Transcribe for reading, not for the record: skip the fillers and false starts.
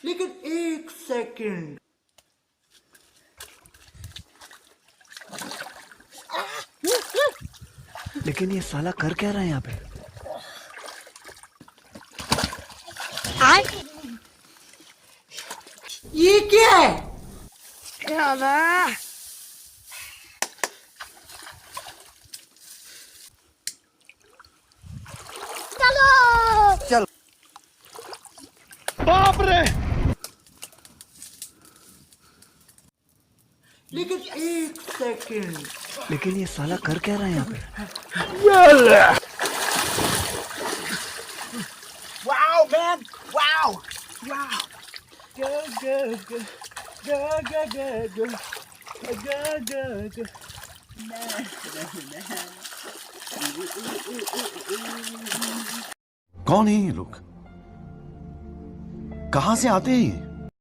लेकिन एक सेकंड, लेकिन ये साला कर क्या रहा है यहाँ पे? ये क्या है? चल। बाप रे! लेकिन एक सेकंड, लेकिन ये साला कर क्या रहा है यहाँ पे? Wow man, wow wow, go go go go go go go go go go, कौन है ये लोग? कहां से आते हैं ये?